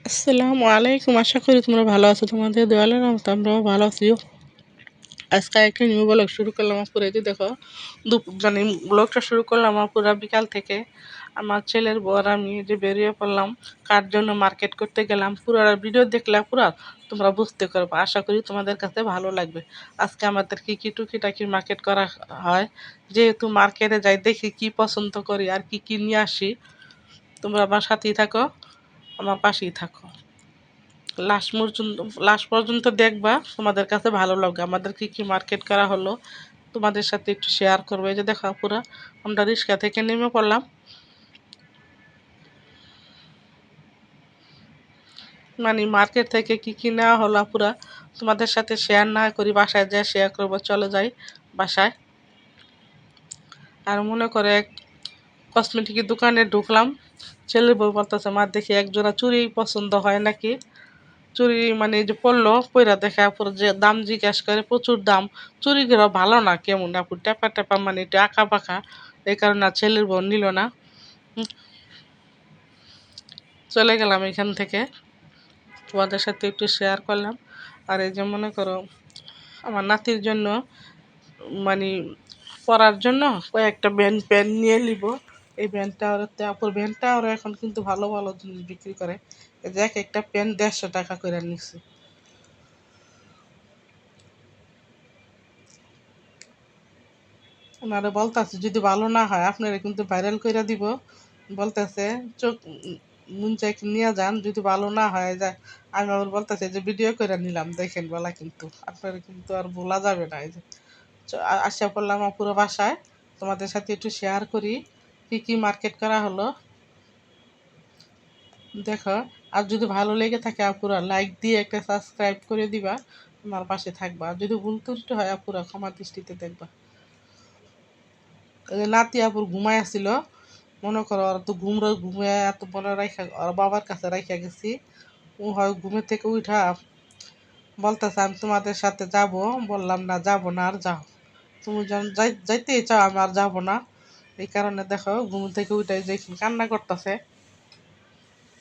আসসালামু আলাইকুম। আশা করি তোমরা ভালো আছো। তোমাদের দোয়ালের রহমতে আমরাও ভালো আছি। আজকে একটা নিউ ব্লগ শুরু করলাম আপুরা। এই যে দেখো, মানে ব্লগটা শুরু করলাম আপুরা বিকাল থেকে। আমার ছেলের বর আমি যে বেরিয়ে পড়লাম কার জন্য মার্কেট করতে গেলাম। পুরো ভিডিও দেখলে পুরা তোমরা বুঝতে পারবে। আশা করি তোমাদের কাছে ভালো লাগবে। আজকে আমাদের কি কি টুকিটাকি মার্কেট করা হয়, যেহেতু মার্কেটে যাই দেখি কি পছন্দ করি আর কি কি নিয়ে আসি। তোমরা আমার সাথেই থাকো, আমার পাশেই থাকো, লাস্ট পর্যন্ত দেখবা। তোমাদের কাছে ভালো লাগবে আমাদের কি কি মার্কেট করা হলো, তোমাদের সাথে একটু শেয়ার করবো। এই যে দেখো পুরা আমরা রিক্সা থেকে নেমে পড়লাম। মানে মার্কেট থেকে কি কি নেওয়া হলো পুরা তোমাদের সাথে শেয়ার না করি, বাসায় যা শেয়ার করবো। চলে যাই বাসায়। আর মনে করে কসমেটিকের দোকানে ঢুকলাম। ছেলের বউ বলতেছে, মা দেখি একজোড়া চুড়ি পছন্দ হয় নাকি। চুড়ি মানে এই যে পড়লো, পইরা দেখা পর যে দাম জিজ্ঞাসা করে, প্রচুর দাম। চুড়িগুলো ভালো না, কেমন আপু টেপা টেপা, মানে একটু আঁকা পাকা। এই কারণে আর ছেলের বোন নিল না। হুম, চলে গেলাম এখান থেকে। তোমাদের সাথে একটু শেয়ার করলাম। আর এই যে মনে করো আমার নাতির জন্য, মানে পরার জন্য কয়েকটা প্যান্ট নিয়ে নিব। এই প্যান্টটা ওর আপুর প্যান্টটা ওরা এখন কিন্তু ভালো ভালো জিনিস বিক্রি করে। এই যে এক একটা প্যান্ট 150 টাকা করে নিচ্ছে। ওনারা বলতেছে যদি ভালো না হয় আপনারা কিন্তু ভাইরাল করে দিব। বলতেছে চোখ মন চাই নিয়ে যান, যদি ভালো না হয় যায়। আমি আবার বলতেছে যে ভিডিও করে নিলাম দেখেন বলা, কিন্তু আপনারা কিন্তু আর বলা যাবে না। এই যে আশা করলাম পুরো বাসায় তোমাদের সাথে একটু শেয়ার করি কি কি মার্কেট করা হলো। দেখো, আর যদি ভালো লেগে থাকে আপুরা লাইক দিয়ে একটা সাবস্ক্রাইব করে দিবা, তোমার পাশে থাকবা। আর যদি ভুল ত্রুটি হয় আপুরা ক্ষমা দৃষ্টিতে দেখবা। এই যে নাতি আপুর ঘুমাই আসছিল, মনে করো ওরা তো ঘুমিয়ে এত বলে রাখা, ওর বাবার কাছে রাখা গেছি। ও হয় ঘুমের থেকে উঠা বলতেছে আমি তোমাদের সাথে যাব। বললাম না, যাব না, আর যাও। তুমি যখন যাইতেই চাও আমি আর যাবো না। এই কারণে দেখো ঘুম থেকে উঠে যে কান্না করতেছে।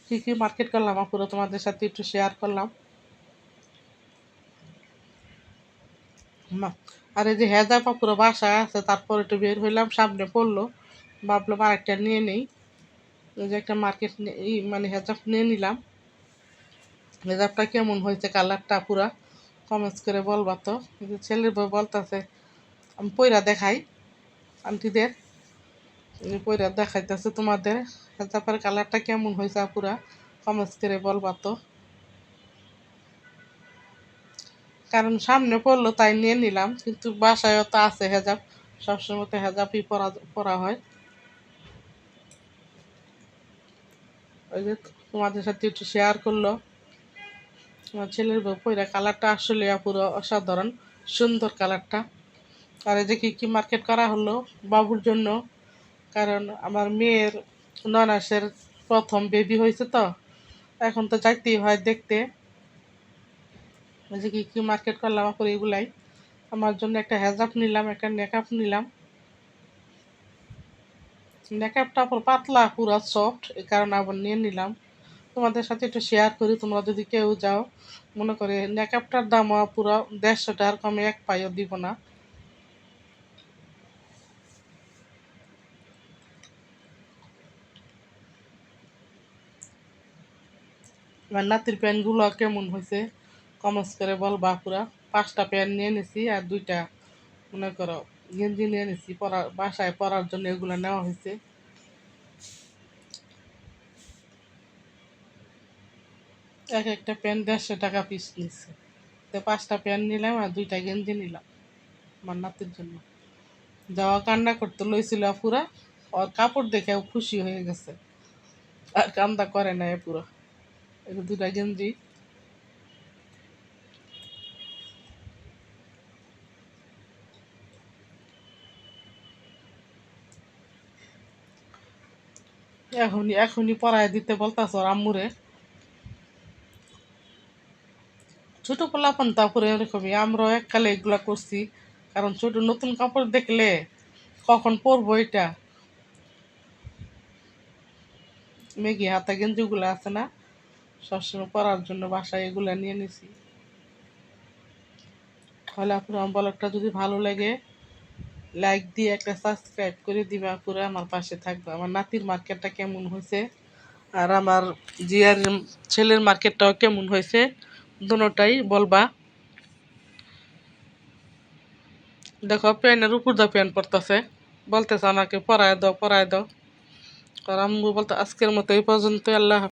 কি কি মার্কেট করলাম আপুরা তোমাদের সাথে একটু শেয়ার করলাম। আর এই যে হেজা পাপুরা বাসায় আছে, তারপর একটু বের হইলাম, সামনে পড়লো, ভাবলাম আরেকটা নিয়ে নেই। ওই যে একটা মার্কেট মানে হেজাব নিয়ে নিলাম। হেজাবটা কেমন হয়েছে, কালারটা পুরা কমেন্টস করে বলবা তো। এই যে ছেলের বউ বলতেছে আমি পইরা দেখাই আন্টিদের, পইরা দেখাইতেছে তোমাদের হেজাবের কালারটা কেমন হয়েছে পুরা কমেন্টস করে বলবা তো। কারণ সামনে পড়লো তাই নিয়ে নিলাম, কিন্তু বাসায়ও তো আছে হেজাব। সবসময় তো হেজাবই পরা পরা হয়। ওই যে তোমাদের সাথে একটু শেয়ার করলো আমার ছেলের বউ পইরা। কালারটা আসলে পুরো অসাধারণ সুন্দর কালারটা। আর এই যে কি কি মার্কেট করা হলো বাবুর জন্য, কারণ আমার মেয়ের 9 মাসের প্রথম বেবি হয়েছে তো, এখন তো যাইতেই হয় দেখতে। ওই যে কি কি মার্কেট করলাম আপুর এগুলাই। আমার জন্য একটা হেজাব নিলাম, একটা নেকআপ নিলাম। নেকআপটা পুরো পাতলা পুরো সফট, এই কারণে আবার নিয়ে নিলাম। তোমাদের সাথে একটু শেয়ার করি, তোমরা যদি কেউ যাও মনে করে নেকআপটার দাম পুরো 150 টাকার কমে এক পাইও দিব না। আমার নাতির প্যান্টগুলো কেমন হয়েছে কমেন্টস করে বলবা পুরা। 5টা প্যান্ট নিয়ে নিছি আর 2টা মনে করো গেঞ্জি নিয়ে নিছি, বাসায় পরার জন্য এগুলো নেওয়া হয়েছে। এক একটা প্যান্ট 150 টাকা পিস নিচ্ছে। তো 5টা প্যান্ট নিলাম আর 2টা গেঞ্জি নিলাম আমার নাতির জন্য। যাওয়া কান্না করতে লইছিল পুরা, ওর কাপড় দেখে ও খুশি হয়ে গেছে, আর কান্দা করে না পুরো। এই 2টা গেঞ্জি। এখনই এখনই পরায় দিতে বলতাছ ওর আম্মুরে। ছোট পোলাপান তারপরে এরকমই, আমরাও এককালে এগুলা করছি। কারণ ছোট নতুন কাপড় দেখলে কখন পরবো এটা, মেঘি হাতা গেঞ্জিগুলো আছে না, সবসময় পরার জন্য বাসায় এগুলো নিয়ে নিছি। তাহলে আপুরা আমার ব্লগটা যদি ভালো লাগে লাইক দিয়ে একটা সাবস্ক্রাইব করে দিবা, আপুরা আমার পাশে থাকবে। আমার নাতির মার্কেটটা কেমন হয়েছে আর আমার জিয়ার ছেলের মার্কেটটাও কেমন হয়েছে দুটোটাই বলবা। দেখো প্যান্টের উপর দা প্যান্ট পরতেছে, বলতেছে আমাকে পরায় দাও পরায় দাও। আর আম্মু বলতো আজকের মতো এই পর্যন্ত, আল্লাহ।